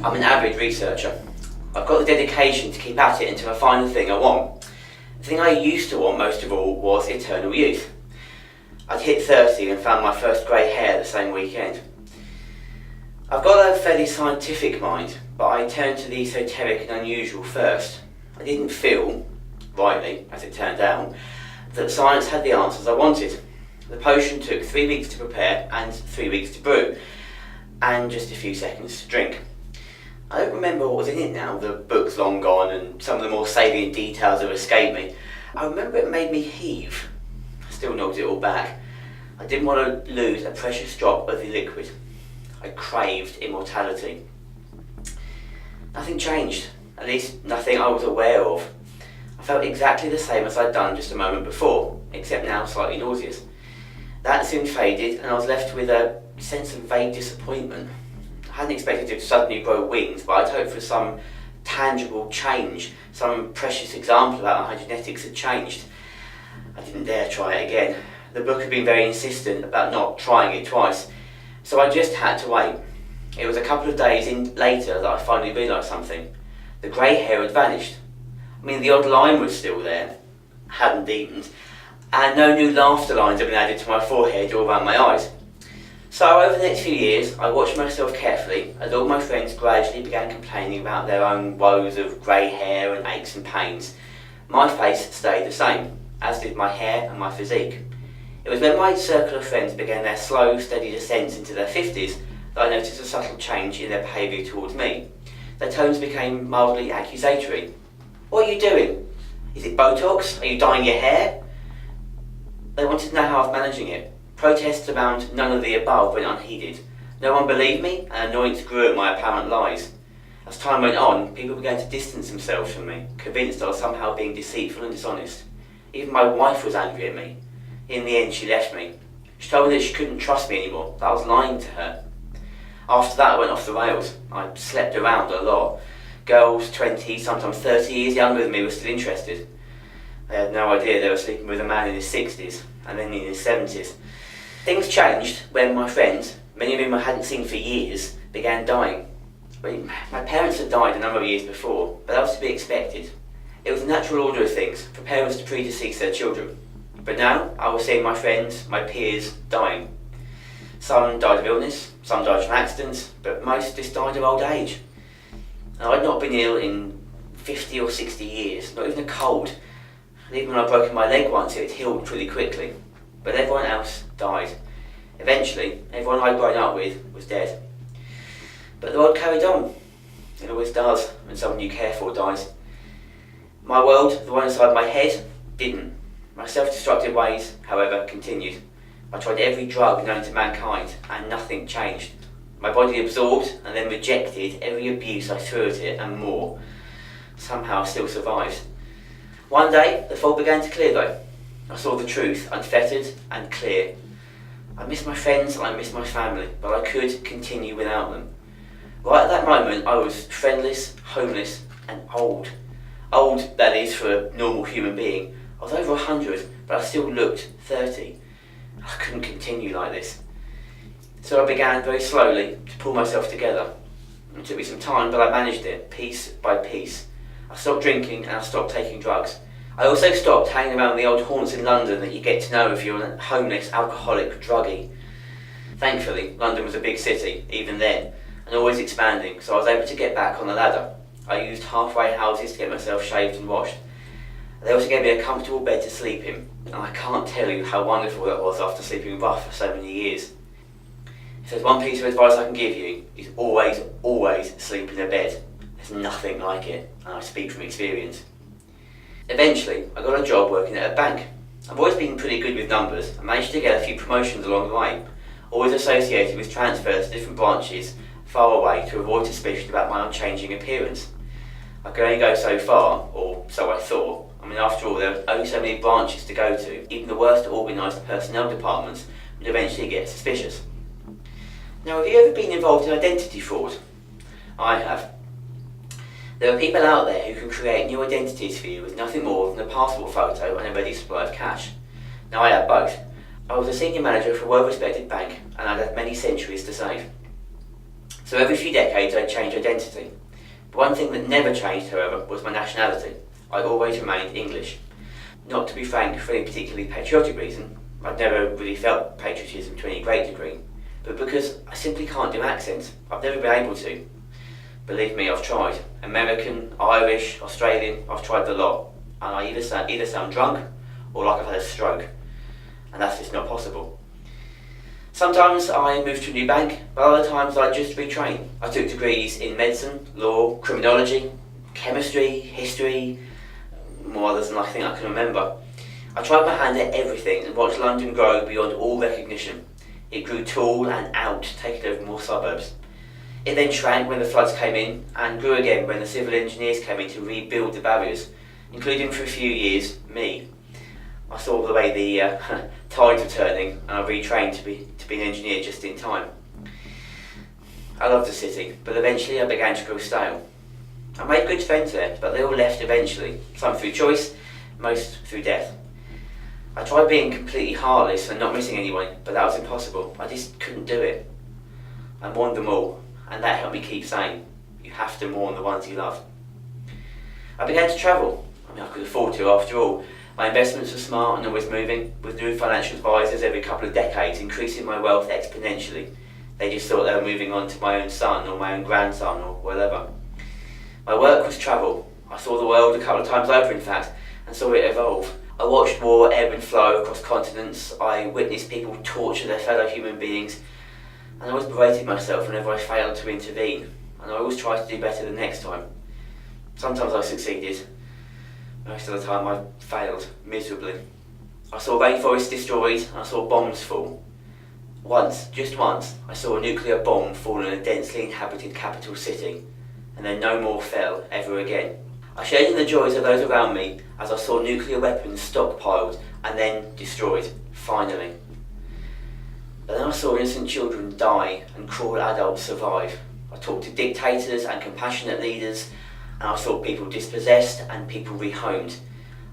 I'm an avid researcher. I've got the dedication to keep at it until I find the thing I want. The thing I used to want most of all was eternal youth. I'd hit 30 and found my first grey hair the same weekend. I've got a fairly scientific mind, but I turned to the esoteric and unusual first. I didn't feel, rightly as it turned out, that science had the answers I wanted. The potion took 3 weeks to prepare and 3 weeks to brew, and just a few seconds to drink. I don't remember what was in it now, the book's long gone and some of the more salient details have escaped me. I remember it made me heave. I still knocked it all back. I didn't want to lose a precious drop of the liquid. I craved immortality. Nothing changed, at least nothing I was aware of. I felt exactly the same as I'd done just a moment before, except now slightly nauseous. That soon faded and I was left with a sense of vague disappointment. I hadn't expected to suddenly grow wings, but I'd hoped for some tangible change, some precious example about how genetics had changed. I didn't dare try it again. The book had been very insistent about not trying it twice, so I just had to wait. It was a couple of days later that I finally realised something. The grey hair had vanished. I mean, the odd line was still there, hadn't deepened, and no new laughter lines had been added to my forehead or around my eyes. So over the next few years, I watched myself carefully as all my friends gradually began complaining about their own woes of grey hair and aches and pains. My face stayed the same, as did my hair and my physique. It was when my circle of friends began their slow, steady descents into their 50s that I noticed a subtle change in their behaviour towards me. Their tones became mildly accusatory. "What are you doing? Is it Botox? Are you dyeing your hair?" They wanted to know how I was managing it. Protests around none of the above went unheeded. No one believed me, and annoyance grew at my apparent lies. As time went on, people began to distance themselves from me, convinced I was somehow being deceitful and dishonest. Even my wife was angry at me. In the end, she left me. She told me that she couldn't trust me anymore, that I was lying to her. After that, I went off the rails. I slept around a lot. Girls 20, sometimes 30 years younger than me were still interested. I had no idea they were sleeping with a man in his 60s, and then in his 70s. Things changed when my friends, many of whom I hadn't seen for years, began dying. My parents had died a number of years before, but that was to be expected. It was the natural order of things for parents to predecease their children. But now I was seeing my friends, my peers, dying. Some died of illness, some died from accidents, but most just died of old age. And I'd not been ill in 50 or 60 years, not even a cold. And even when I'd broken my leg once, it had healed pretty quickly. But everyone else died. Eventually, everyone I'd grown up with was dead. But the world carried on. It always does when someone you care for dies. My world, the one inside my head, didn't. My self-destructive ways, however, continued. I tried every drug known to mankind, and nothing changed. My body absorbed and then rejected every abuse I threw at it and more. Somehow I still survived. One day, the fog began to clear though. I saw the truth, unfettered and clear. I missed my friends and I missed my family, but I could continue without them. Right at that moment, I was friendless, homeless and old. Old, that is, for a normal human being. I was over 100, but I still looked 30. I couldn't continue like this. So I began very slowly to pull myself together. It took me some time, but I managed it, piece by piece. I stopped drinking and I stopped taking drugs. I also stopped hanging around the old haunts in London that you get to know if you're a homeless, alcoholic, druggie. Thankfully, London was a big city, even then, and always expanding, so I was able to get back on the ladder. I used halfway houses to get myself shaved and washed. They also gave me a comfortable bed to sleep in, and I can't tell you how wonderful that was after sleeping rough for so many years. If there's one piece of advice I can give you, is always, always sleep in a bed. There's nothing like it, and I speak from experience. Eventually, I got a job working at a bank. I've always been pretty good with numbers and managed to get a few promotions along the way, always associated with transfers to different branches far away to avoid suspicion about my unchanging appearance. I could only go so far, or so I thought. I mean, after all, there were only so many branches to go to. Even the worst organised personnel departments would eventually get suspicious. Now, have you ever been involved in identity fraud? I have. There are people out there who can create new identities for you with nothing more than a passport photo and a ready supply of cash. Now, I had both. I was a senior manager for a well-respected bank and I'd had many centuries to save. So every few decades I'd change identity. But one thing that never changed, however, was my nationality. I always remained English. Not to be frank, for any particularly patriotic reason. I'd never really felt patriotism to any great degree, but because I simply can't do accents. I've never been able to. Believe me, I've tried. American, Irish, Australian, I've tried the lot. And I either sound drunk or like I've had a stroke. And that's just not possible. Sometimes I move to a new bank, but other times I just retrain. I took degrees in medicine, law, criminology, chemistry, history, more others than I think I can remember. I tried my hand at everything and watched London grow beyond all recognition. It grew tall and out, taking over more suburbs. It then shrank when the floods came in, and grew again when the civil engineers came in to rebuild the barriers, including for a few years, me. I saw the way the tides were turning, and I retrained to be an engineer just in time. I loved the city, but eventually I began to grow stale. I made good friends there, but they all left eventually, some through choice, most through death. I tried being completely heartless and not missing anyone, but that was impossible. I just couldn't do it. I mourned them all, and that helped me keep sane. You have to mourn the ones you love. I began to travel. I could afford to after all. My investments were smart and always moving, with new financial advisors every couple of decades, increasing my wealth exponentially. They just thought they were moving on to my own son or my own grandson or whatever. My work was travel. I saw the world a couple of times over, in fact, and saw it evolve. I watched war ebb and flow across continents. I witnessed people torture their fellow human beings, and I always berated myself whenever I failed to intervene, and I always tried to do better the next time. Sometimes I succeeded. Most of the time I failed miserably. I saw rainforests destroyed and I saw bombs fall. Once, just once, I saw a nuclear bomb fall in a densely inhabited capital city, and then no more fell ever again. I shared in the joys of those around me as I saw nuclear weapons stockpiled and then destroyed, finally. But then I saw innocent children die and cruel adults survive. I talked to dictators and compassionate leaders, and I saw people dispossessed and people rehomed.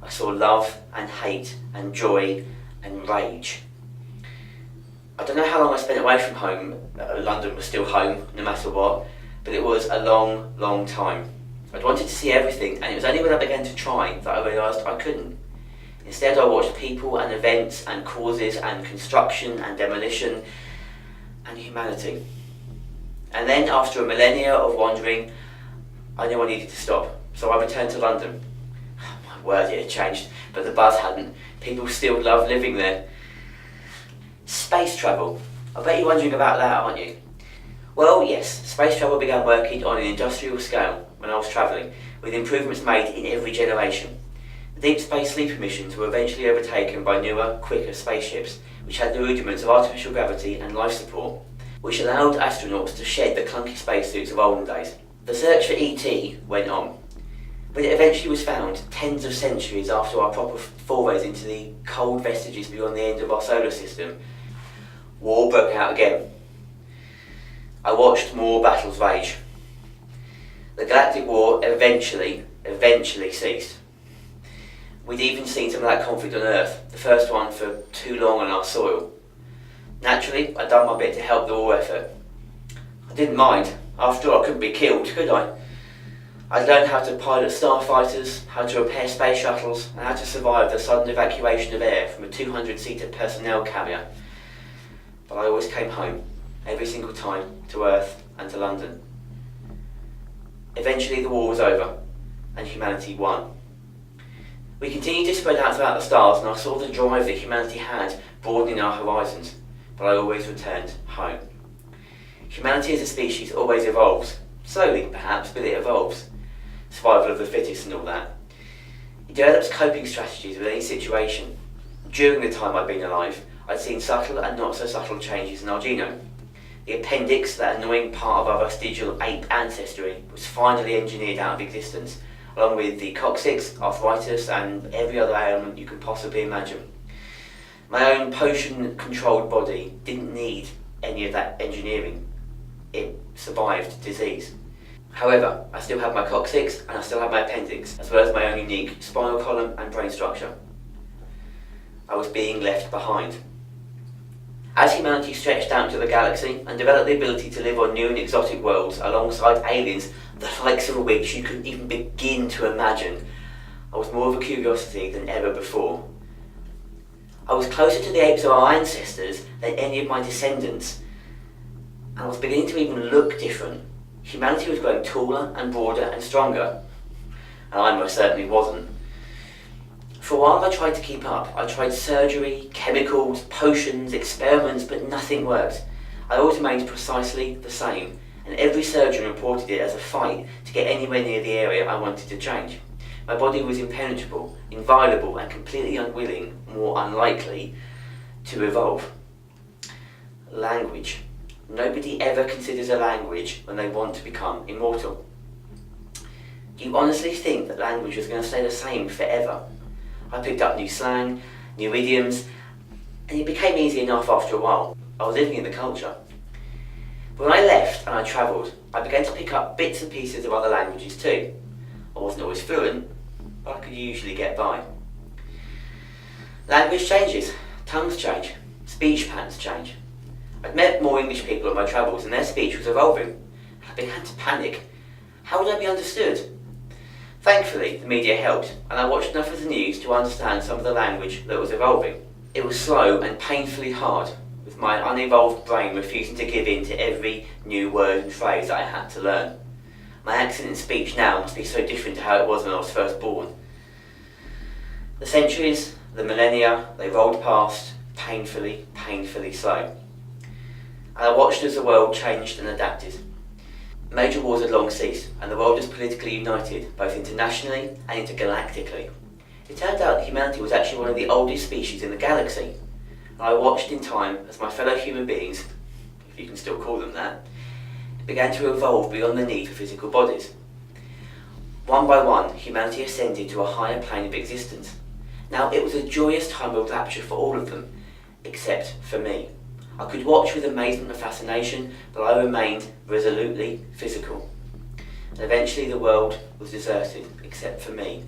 I saw love and hate and joy and rage. I don't know how long I spent away from home. London was still home, no matter what, but it was a long, long time. I'd wanted to see everything, and it was only when I began to try that I realised I couldn't. Instead, I watched people and events and causes and construction and demolition and humanity. And then, after a millennia of wandering, I knew I needed to stop, so I returned to London. My word, it had changed, but the buzz hadn't. People still love living there. Space travel. I bet you're wondering about that, aren't you? Well, yes, space travel began working on an industrial scale when I was travelling, with improvements made in every generation. The deep space sleeper missions were eventually overtaken by newer, quicker spaceships, which had the rudiments of artificial gravity and life support, which allowed astronauts to shed the clunky spacesuits of olden days. The search for ET went on, but it eventually was found tens of centuries after our proper forays into the cold vestiges beyond the end of our solar system. War broke out again. I watched more battles rage. The Galactic War eventually ceased. We'd even seen some of that conflict on Earth, the first one for too long on our soil. Naturally, I'd done my bit to help the war effort. I didn't mind. After all, I couldn't be killed, could I? I'd learned how to pilot starfighters, how to repair space shuttles, and how to survive the sudden evacuation of air from a 200-seater personnel carrier. But I always came home, every single time, to Earth and to London. Eventually the war was over, and humanity won. We continued to spread out throughout the stars, and I saw the drive that humanity had broadening our horizons, but I always returned home. Humanity as a species always evolves. Slowly, perhaps, but it evolves. Survival of the fittest and all that. It develops coping strategies with any situation. During the time I'd been alive, I'd seen subtle and not so subtle changes in our genome. The appendix, that annoying part of our vestigial ape ancestry, was finally engineered out of existence, along with the coccyx, arthritis, and every other ailment you can possibly imagine. My own potion-controlled body didn't need any of that engineering. It survived disease. However, I still have my coccyx and I still have my appendix, as well as my own unique spinal column and brain structure. I was being left behind. As humanity stretched out into the galaxy and developed the ability to live on new and exotic worlds alongside aliens, the likes of which you couldn't even begin to imagine, I was more of a curiosity than ever before. I was closer to the apes of our ancestors than any of my descendants, and I was beginning to even look different. Humanity was growing taller and broader and stronger, and I most certainly wasn't. For a while I tried to keep up. I tried surgery, chemicals, potions, experiments, but nothing worked. I always remained precisely the same, and every surgeon reported it as a fight to get anywhere near the area I wanted to change. My body was impenetrable, inviolable, and completely unwilling, more unlikely, to evolve. Language. Nobody ever considers a language when they want to become immortal. Do you honestly think that language was going to stay the same forever? I picked up new slang, new idioms, and it became easy enough after a while. I was living in the culture. When I left and I travelled, I began to pick up bits and pieces of other languages too. I wasn't always fluent, but I could usually get by. Language changes, tongues change, speech patterns change. I'd met more English people on my travels and their speech was evolving. I began to panic. How would I be understood? Thankfully, the media helped, and I watched enough of the news to understand some of the language that was evolving. It was slow and painfully hard, with my unevolved brain refusing to give in to every new word and phrase that I had to learn. My accent and speech now must be so different to how it was when I was first born. The centuries, the millennia, they rolled past, painfully slow. And I watched as the world changed and adapted. Major wars had long ceased, and the world was politically united, both internationally and intergalactically. It turned out that humanity was actually one of the oldest species in the galaxy, and I watched in time as my fellow human beings, if you can still call them that, began to evolve beyond the need for physical bodies. One by one, humanity ascended to a higher plane of existence. Now, it was a joyous time of rapture for all of them, except for me. I could watch with amazement and fascination, but I remained resolutely physical. And eventually the world was deserted, except for me.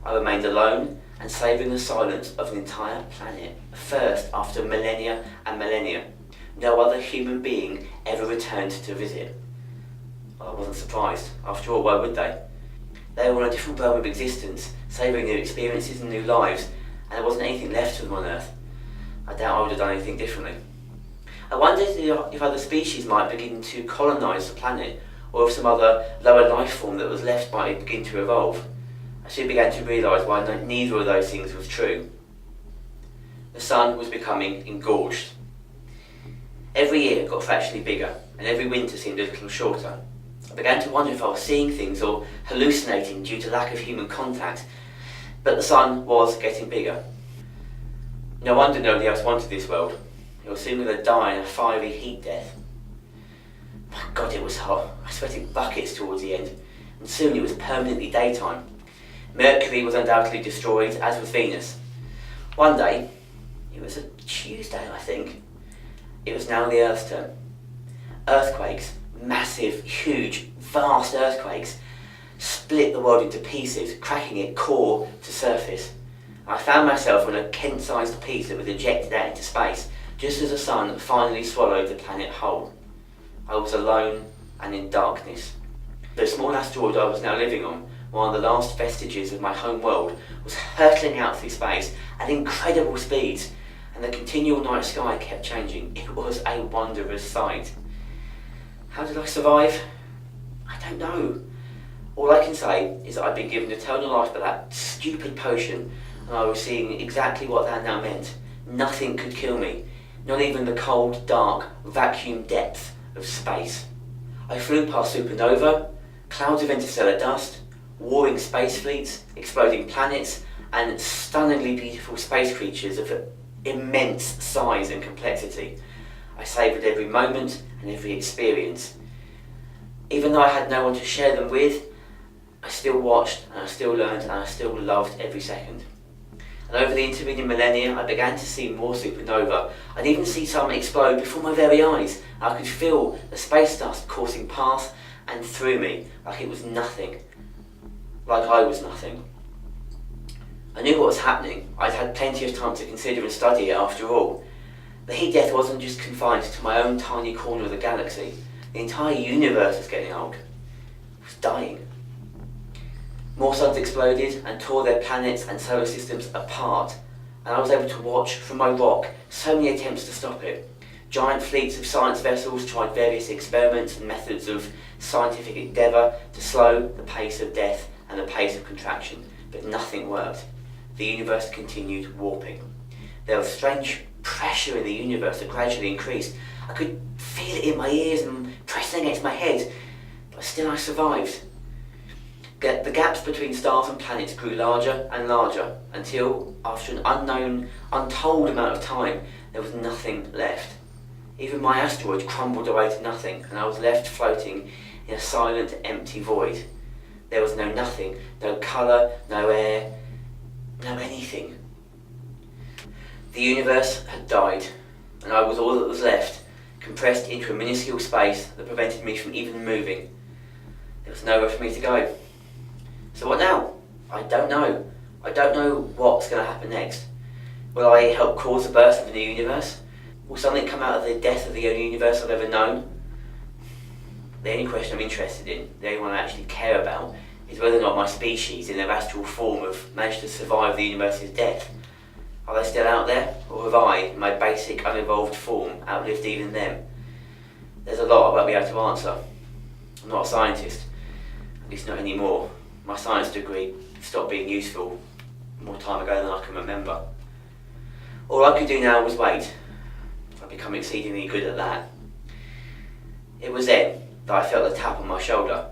I remained alone and savouring the silence of an entire planet, first after millennia and millennia. No other human being ever returned to visit. Well, I wasn't surprised. After all, why would they? They were on a different realm of existence, savouring new experiences and new lives, and there wasn't anything left for them on Earth. I doubt I would have done anything differently. I wondered if other species might begin to colonise the planet, or if some other lower life form that was left might begin to evolve. I soon began to realise why neither of those things was true. The sun was becoming engorged. Every year it got fractionally bigger, and every winter seemed a little shorter. I began to wonder if I was seeing things or hallucinating due to lack of human contact, but the sun was getting bigger. No wonder nobody else wanted this world. It was soon going to die in a fiery heat death. My God, it was hot. I sweated buckets towards the end, and soon it was permanently daytime. Mercury was undoubtedly destroyed, as was Venus. One day, it was a Tuesday I think, it was now the Earth's turn. Earthquakes, massive, huge, vast earthquakes, split the world into pieces, cracking it core to surface. I found myself on a Kent-sized piece that was ejected out into space, just as the sun finally swallowed the planet whole. I was alone and in darkness. The small asteroid I was now living on, one of the last vestiges of my home world, was hurtling out through space at incredible speeds, and the continual night sky kept changing. It was a wondrous sight. How did I survive? I don't know. All I can say is that I'd been given eternal life by that stupid potion, and I was seeing exactly what that now meant. Nothing could kill me, not even the cold, dark, vacuum depth of space. I flew past supernova, clouds of interstellar dust, warring space fleets, exploding planets, and stunningly beautiful space creatures of immense size and complexity. I savoured every moment and every experience. Even though I had no one to share them with, I still watched and I still learned and I still loved every second. And over the intervening millennia, I began to see more supernova. I'd even see some explode before my very eyes. I could feel the space dust coursing past and through me like it was nothing, like I was nothing. I knew what was happening. I'd had plenty of time to consider and study it after all. The heat death wasn't just confined to my own tiny corner of the galaxy. The entire universe was getting old. It was dying. More suns exploded and tore their planets and solar systems apart, and I was able to watch from my rock so many attempts to stop it. Giant fleets of science vessels tried various experiments and methods of scientific endeavour to slow the pace of death and the pace of contraction, but nothing worked. The universe continued warping. There was strange pressure in the universe that gradually increased. I could feel it in my ears and pressing against my head, but still I survived. The gaps between stars and planets grew larger and larger until, after an unknown, untold amount of time, there was nothing left. Even my asteroid crumbled away to nothing, and I was left floating in a silent, empty void. There was no nothing, no colour, no air, no anything. The universe had died, and I was all that was left, compressed into a minuscule space that prevented me from even moving. There was nowhere for me to go. So what now? I don't know. I don't know what's going to happen next. Will I help cause the birth of a new universe? Will something come out of the death of the only universe I've ever known? The only question I'm interested in, the only one I actually care about, is whether or not my species in their astral form have managed to survive the universe's death. Are they still out there, or have I, in my basic unevolved form, outlived even them? There's a lot I won't be able to answer. I'm not a scientist, at least not anymore. My science degree stopped being useful more time ago than I can remember. All I could do now was wait. I've become exceedingly good at that. It was then that I felt a tap on my shoulder.